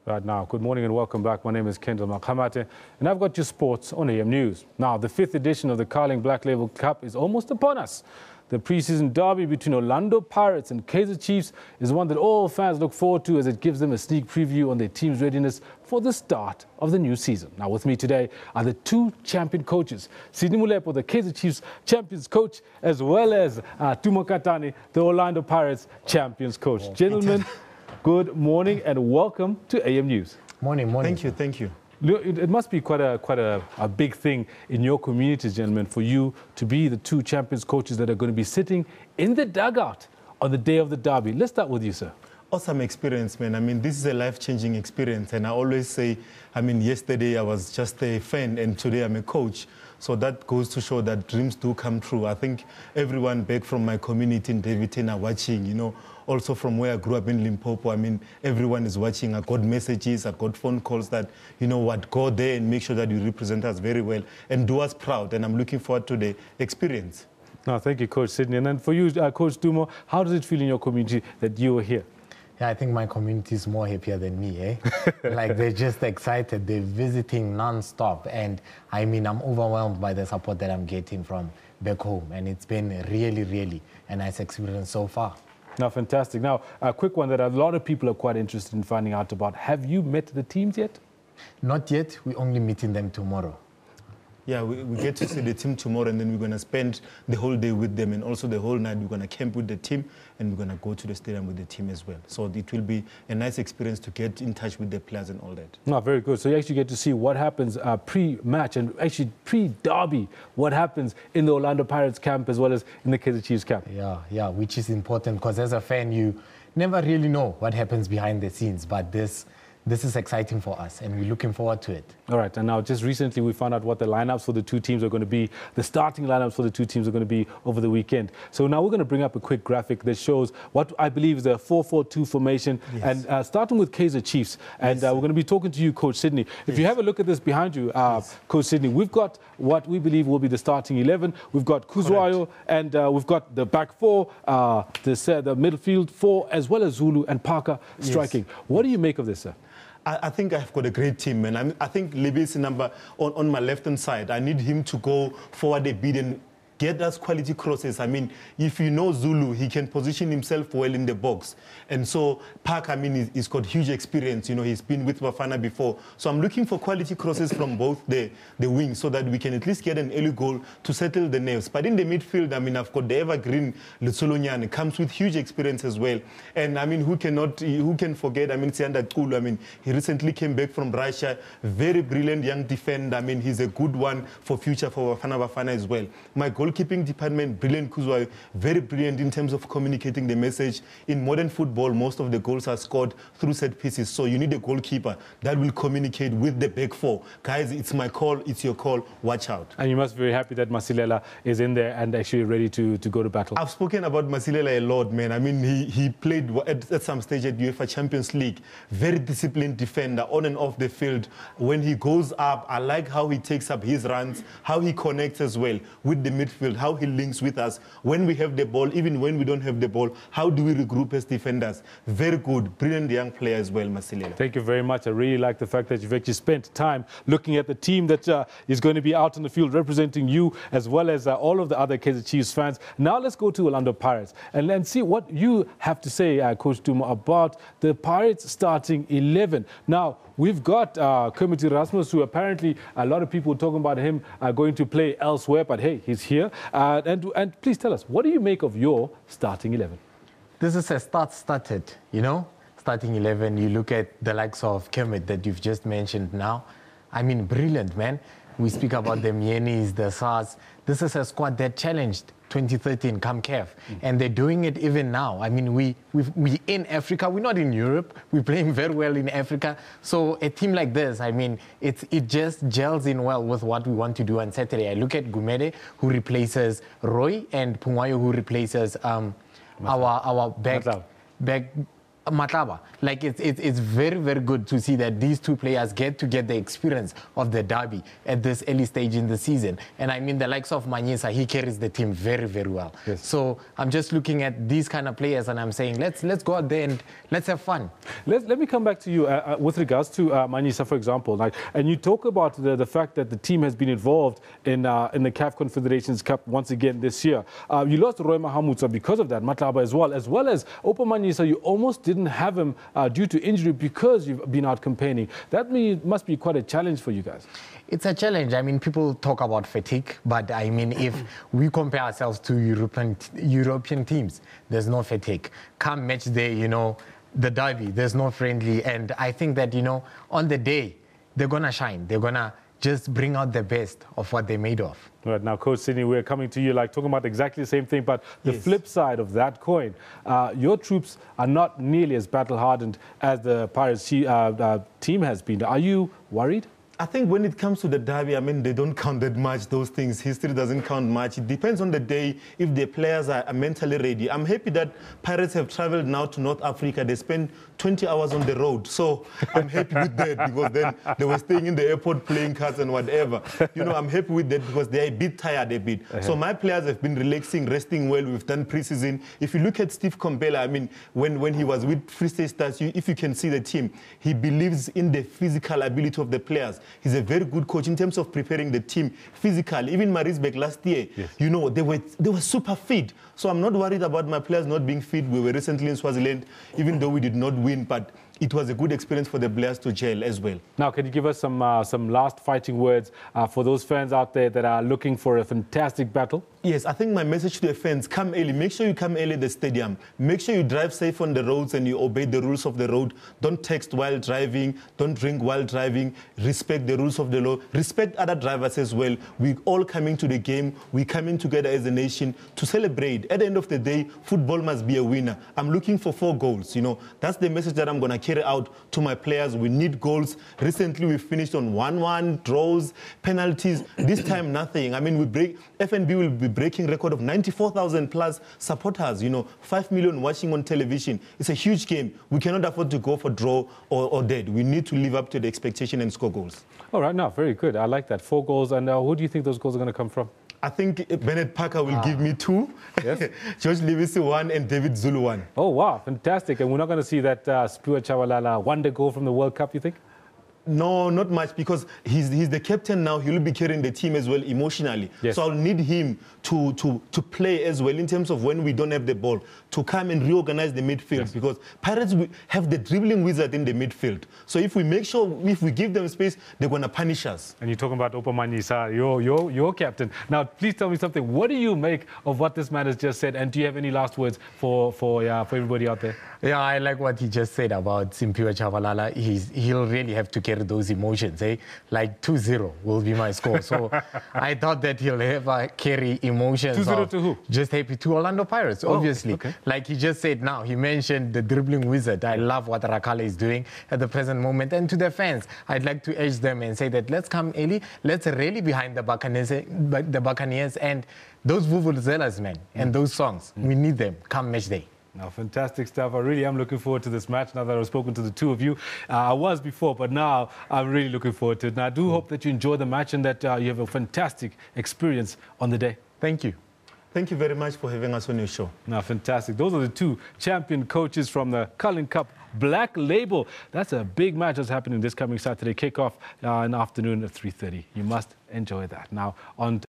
Right now, good morning and welcome back. My name is Kendall Makhamate, and I've got your sports on AM News. Now, the 5th edition of the Carling Black Label Cup is almost upon us. The preseason derby between Orlando Pirates and Kaizer Chiefs is one that all fans look forward to as it gives them a sneak preview on their team's readiness for the start of the new season. Now, with me today are the two champion coaches, Sydney Molepo, the Kaizer Chiefs champions coach, as well as Tumo Katane, the Orlando Pirates champions coach. Gentlemen, good morning and welcome to AM News. Morning. Thank you. It must be quite a big thing in your communities, gentlemen, for you to be the two champions coaches that are going to be sitting in the dugout on the day of the derby. Let's start with you, sir. Awesome experience, man. I mean, this is a life-changing experience. And I always say, yesterday I was just a fan and today I'm a coach. So that goes to show that dreams do come true. I think everyone back from my community in Davidton are watching, also from where I grew up in Limpopo. Everyone is watching. I got messages, I got phone calls that, go there and make sure that you represent us very well and do us proud. And I'm looking forward to the experience. No, thank you, Coach Sydney. And then for you, Coach Tumo, how does it feel in your community that you are here? Yeah, I think my community is more happier than me, eh? Like, they're just excited. They're visiting non-stop. And, I'm overwhelmed by the support that I'm getting from back home. And it's been really a nice experience so far. Now, fantastic. Now, a quick one that a lot of people are quite interested in finding out about. Have you met the teams yet? Not yet. We're only meeting them tomorrow. Yeah, we get to see the team tomorrow, and then we're going to spend the whole day with them, and also the whole night we're going to camp with the team, and we're going to go to the stadium with the team as well. So it will be a nice experience to get in touch with the players and all that. No, very good. So you actually get to see what happens pre-match and actually pre-derby, what happens in the Orlando Pirates camp as well as in the Kaizer Chiefs camp. Yeah, which is important because as a fan, you never really know what happens behind the scenes, but this is exciting for us, and we're looking forward to it. All right, and now just recently we found out what the lineups for the two teams are going to be. The starting lineups for the two teams are going to be over the weekend. So now we're going to bring up a quick graphic that shows what I believe is a 4-4-2 formation. Yes. And starting with Kaizer Chiefs, and we're going to be talking to you, Coach Sydney. If you have a look at this behind you, Coach Sydney, we've got what we believe will be the starting 11. We've got Kuzwayo, and we've got the back four, the midfield four, as well as Zulu and Parker striking. Yes. What do you make of this, sir? I think I've got a great team, man. I think Libby's number on my left-hand side. I need him to go forward a bit and get us quality crosses. If you know Zulu, he can position himself well in the box. And so Park, he's got huge experience. He's been with Bafana before. So I'm looking for quality crosses from both the wings so that we can at least get an early goal to settle the nerves. But in the midfield, I've got the evergreen Lutsolonyan. Comes with huge experience as well. And who can forget, Sianda Kulu. He recently came back from Russia. Very brilliant young defender. He's a good one for future for Bafana as well. My goalkeeping department, brilliant Kuzwayo, very brilliant in terms of communicating the message. In modern football, most of the goals are scored through set pieces. So you need a goalkeeper that will communicate with the back four. Guys, it's my call, it's your call, watch out. And you must be very happy that Masilela is in there and actually ready to go to battle. I've spoken about Masilela a lot, man. He played at some stage at UEFA Champions League. Very disciplined defender, on and off the field. When he goes up, I like how he takes up his runs, how he connects as well with the midfield, how he links with us. When we have the ball, even when we don't have the ball, how do we regroup as defenders? Very good, brilliant young player as well, Masilela. Thank you very much. I really like the fact that you've actually spent time looking at the team that is going to be out in the field representing you as well as all of the other Kaizer Chiefs fans. Now let's go to Orlando Pirates and see what you have to say, Coach Tumo, about the Pirates starting 11. Now, we've got Kermit Erasmus, who apparently a lot of people are talking about him going to play elsewhere, but hey, he's here. And please tell us, what do you make of your starting 11? This is a started, starting 11. You look at the likes of Kermit that you've just mentioned now. Brilliant, man. We speak about the Mienis, the SARS. This is a squad that challenged 2013 come CAF, and they're doing it even now. We in Africa, we're not in Europe. We're playing very well in Africa. So a team like this, it just gels in well with what we want to do on Saturday. I look at Gumede, who replaces Roy, and Pungwayo, who replaces our back Matlaba, like it's very, very good to see that these two players get the experience of the derby at this early stage in the season. And I mean, the likes of Manyisa, he carries the team very, very well. Yes. So I'm just looking at these kind of players and I'm saying, let's go out there and let's have fun. Let me come back to you with regards to Manyisa, for example. Like, and you talk about the fact that the team has been involved in the CAF Confederations Cup once again this year. You lost Roy Mahamutsa because of that, Matlaba as well as Opa Manyisa. You almost didn't have him due to injury because you've been out campaigning. That must be quite a challenge for you guys. It's a challenge. I mean, people talk about fatigue, but I mean, if we compare ourselves to European teams, there's no fatigue. Come match day, you know, the derby, there's no friendly. And I think that, you know, on the day, they're going to shine. They're going to just bring out the best of what they're made of. Right, now, Coach Sydney, we're coming to you like talking about exactly the same thing, but the flip side of that coin, your troops are not nearly as battle-hardened as the Pirates team has been. Are you worried? I think when it comes to the derby, I mean, they don't count that much, those things. History doesn't count much. It depends on the day if the players are mentally ready. I'm happy that Pirates have traveled now to North Africa. They spent 20 hours on the road. So I'm happy with that because then they were staying in the airport playing cards and whatever. You know, I'm happy with that because they're a bit tired a bit. So my players have been relaxing, resting well. We've done preseason. If you look at Steve Kompela, I mean, when he was with Free State Stars, if you can see the team, he believes in the physical ability of the players. He's a very good coach in terms of preparing the team physically. Even Marisbeck last year, you know, they were super fit. So I'm not worried about my players not being fit. We were recently in Swaziland, even though we did not win, but it was a good experience for the players to gel as well. Now, can you give us some last fighting words for those fans out there that are looking for a fantastic battle? Yes, I think my message to the fans, come early. Make sure you come early at the stadium. Make sure you drive safe on the roads and you obey the rules of the road. Don't text while driving. Don't drink while driving. Respect the rules of the law. Respect other drivers as well. We're all coming to the game. We're coming together as a nation to celebrate. At the end of the day, football must be a winner. I'm looking for 4 goals. You know, that's the message that I'm going to carry out to my players. We need goals. Recently, we finished on 1-1, draws, penalties. This time, nothing. I mean, FNB will be breaking record of 94,000 plus supporters, you know, 5 million watching on television. It's a huge game. We cannot afford to go for draw or dead. We need to live up to the expectation and score goals. All right, now, very good. I like that. 4 goals. And who do you think those goals are going to come from? I think Bennett Parker will give me 2. Yes. George Lewis 1 and David Zulu 1. Oh, wow. Fantastic. And we're not going to see that Spua Chabalala wonder goal from the World Cup, you think? No, not much, because he's the captain now. He'll be carrying the team as well emotionally. Yes. So I'll need him to play as well in terms of when we don't have the ball, to come and reorganize the midfield, because Pirates have the dribbling wizard in the midfield. So if we make sure, if we give them space, they're going to punish us. And you're talking about Opa Manyisa, your captain. Now, please tell me something. What do you make of what this man has just said? And do you have any last words for everybody out there? Yeah, I like what he just said about Simpiwe Chabalala. He'll really have to carry those emotions, eh? Like 2-0 will be my score. So I thought that he'll have carry emotions. 2-0 to who? Just happy to Orlando Pirates, obviously. Okay. Like he just said now, he mentioned the dribbling wizard. I love what Rakala is doing at the present moment. And to the fans, I'd like to urge them and say that let's come early, let's rally behind the Buccaneers and those vuvuzelas, man, and those songs. We need them come match day. Now, fantastic stuff. I really am looking forward to this match now that I've spoken to the two of you. I was before, but now I'm really looking forward to it. Now, I do hope that you enjoy the match and that you have a fantastic experience on the day. Thank you. Thank you very much for having us on your show. Now, fantastic. Those are the 2 champion coaches from the Carling Cup Black Label. That's a big match that's happening this coming Saturday. Kickoff in the afternoon at 3:30. You must enjoy that. Now, on